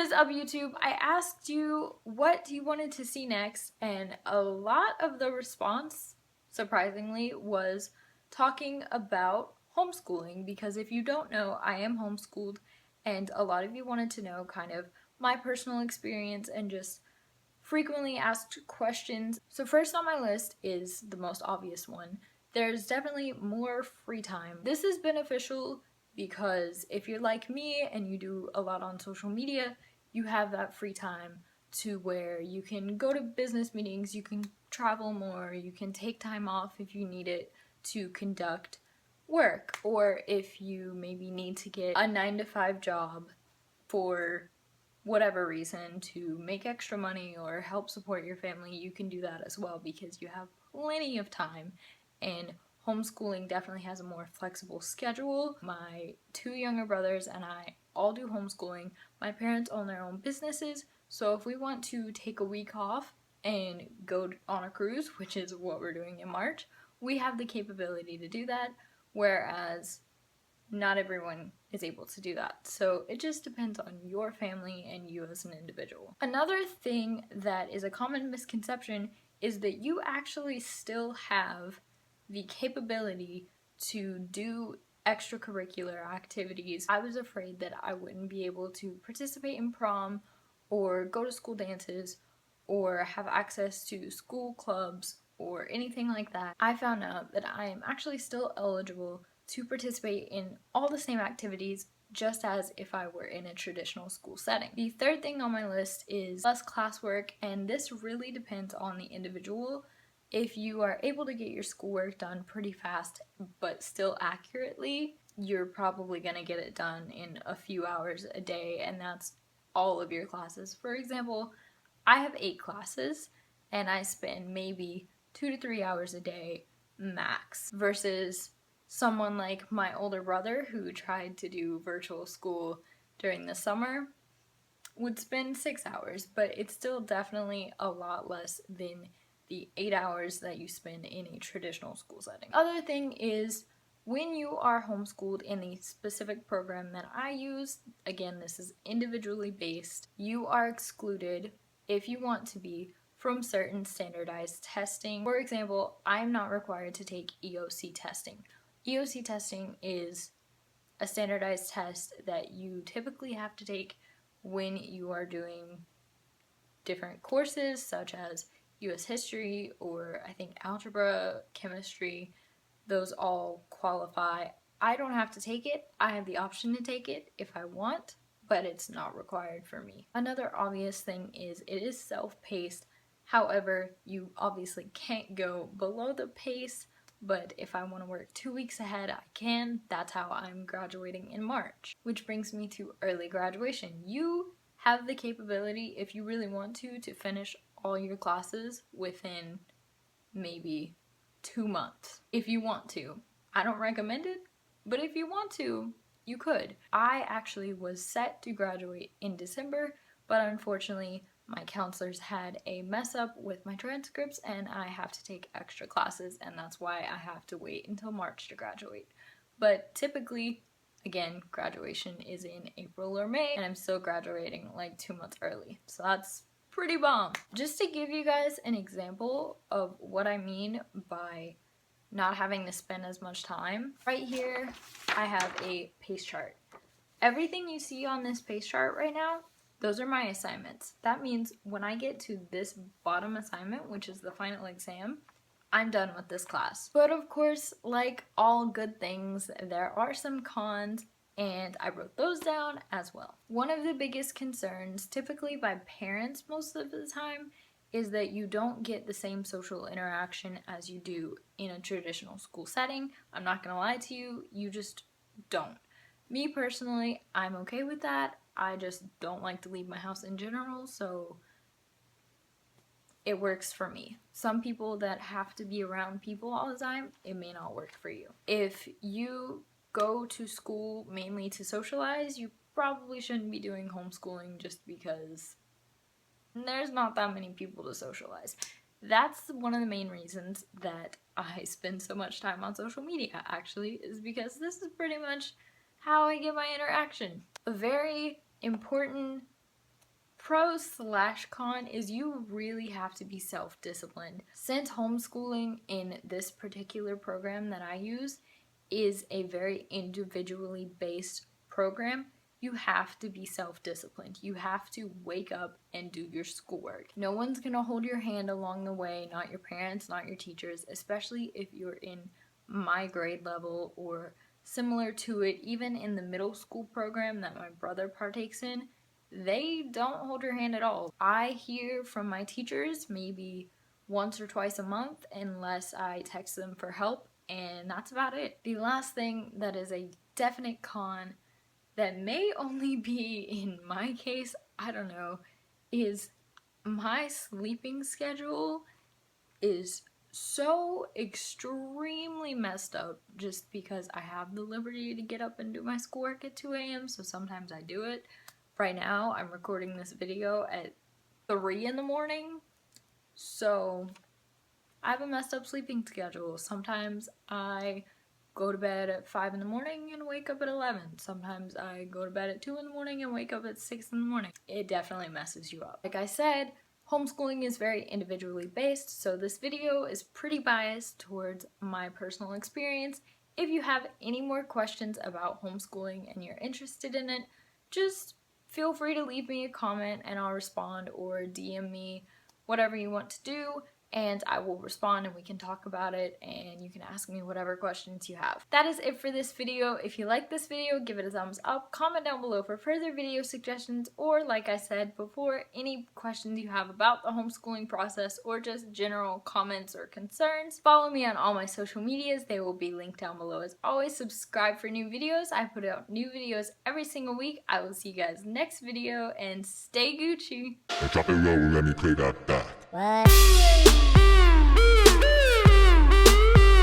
What is up, YouTube? I asked you what you wanted to see next, and a lot of the response, surprisingly, was talking about homeschooling, because if you don't know, I am homeschooled, and a lot of you wanted to know kind of my personal experience and just frequently asked questions. So first on my list is the most obvious one. There's definitely more free time. This is beneficial because if you're like me and you do a lot on social media, you have that free time to where you can go to business meetings, you can travel more, you can take time off if you need it to conduct work, or if you maybe need to get a 9-to-5 job for whatever reason to make extra money or help support your family, you can do that as well because you have plenty of time. And homeschooling definitely has a more flexible schedule. My two younger brothers and I all do homeschooling. My parents own their own businesses, so if we want to take a week off and go on a cruise, which is what we're doing in March, we have the capability to do that, whereas not everyone is able to do that. So it just depends on your family and you as an individual. Another thing that is a common misconception is that you actually still have the capability to do extracurricular activities. I was afraid that I wouldn't be able to participate in prom or go to school dances or have access to school clubs or anything like that. I found out that I am actually still eligible to participate in all the same activities just as if I were in a traditional school setting. The third thing on my list is less classwork, and this really depends on the individual. If you are able to get your schoolwork done pretty fast but still accurately, you're probably going to get it done in a few hours a day, and that's all of your classes. For example, I have 8 classes and I spend maybe 2 to 3 hours a day max, versus someone like my older brother who tried to do virtual school during the summer would spend 6 hours, but it's still definitely a lot less than the 8 hours that you spend in a traditional school setting. Other thing is, when you are homeschooled in the specific program that I use, again, this is individually based, you are excluded, if you want to be, from certain standardized testing. For example, I'm not required to take EOC testing. EOC testing is a standardized test that you typically have to take when you are doing different courses such as US history or I think algebra, chemistry. Those all qualify. I don't have to take it. I have the option to take it if I want, but it's not required for me. Another obvious thing is it is self-paced. However, you obviously can't go below the pace, but if I want to work 2 weeks ahead, I can. That's how I'm graduating in March. Which brings me to early graduation. You have the capability, if you really want to finish all your classes within maybe 2 months. If you want to. I don't recommend it, but if you want to, you could. I actually was set to graduate in December, but unfortunately, my counselors had a mess up with my transcripts and I have to take extra classes, and that's why I have to wait until March to graduate. But typically, again, graduation is in April or May, and I'm still graduating like 2 months early. So that's pretty bomb. Just to give you guys an example of what I mean by not having to spend as much time, right here I have a pace chart. Everything you see on this pace chart right now, those are my assignments. That means when I get to this bottom assignment, which is the final exam, I'm done with this class. But of course, like all good things, there are some cons, and I wrote those down as well. One of the biggest concerns, typically by parents most of the time, is that you don't get the same social interaction as you do in a traditional school setting. I'm not gonna lie to you, you just don't. Me personally, I'm okay with that. I just don't like to leave my house in general, so it works for me. Some people that have to be around people all the time, it may not work for you. If you go to school mainly to socialize, you probably shouldn't be doing homeschooling just because there's not that many people to socialize. That's one of the main reasons that I spend so much time on social media, actually, is because this is pretty much how I get my interaction. A very important pro slash con is you really have to be self-disciplined. Since homeschooling in this particular program that I use is a very individually based program, you have to be self-disciplined. You have to wake up and do your schoolwork. No one's gonna hold your hand along the way, not your parents, not your teachers, especially if you're in my grade level or similar to it. Even in the middle school program that my brother partakes in, they don't hold your hand at all. I hear from my teachers maybe once or twice a month unless I text them for help, and that's about it. The last thing that is a definite con that may only be in my case, I don't know, is my sleeping schedule is so extremely messed up just because I have the liberty to get up and do my schoolwork at 2 a.m. So sometimes I do it. Right now, I'm recording this video at 3 in the morning. So I have a messed up sleeping schedule. Sometimes I go to bed at 5 in the morning and wake up at 11. Sometimes I go to bed at 2 in the morning and wake up at 6 in the morning. It definitely messes you up. Like I said, homeschooling is very individually based, so this video is pretty biased towards my personal experience. If you have any more questions about homeschooling and you're interested in it, just feel free to leave me a comment and I'll respond, or DM me, whatever you want to do, and I will respond and we can talk about it and you can ask me whatever questions you have. That is it for this video. If you like this video, give it a thumbs up, comment down below for further video suggestions, or like I said before, any questions you have about the homeschooling process or just general comments or concerns. Follow me on all my social medias. They will be linked down below as always. Subscribe for new videos. I put out new videos every single week. I will see you guys next video and stay Gucci. Drop it low, let me play that back. What?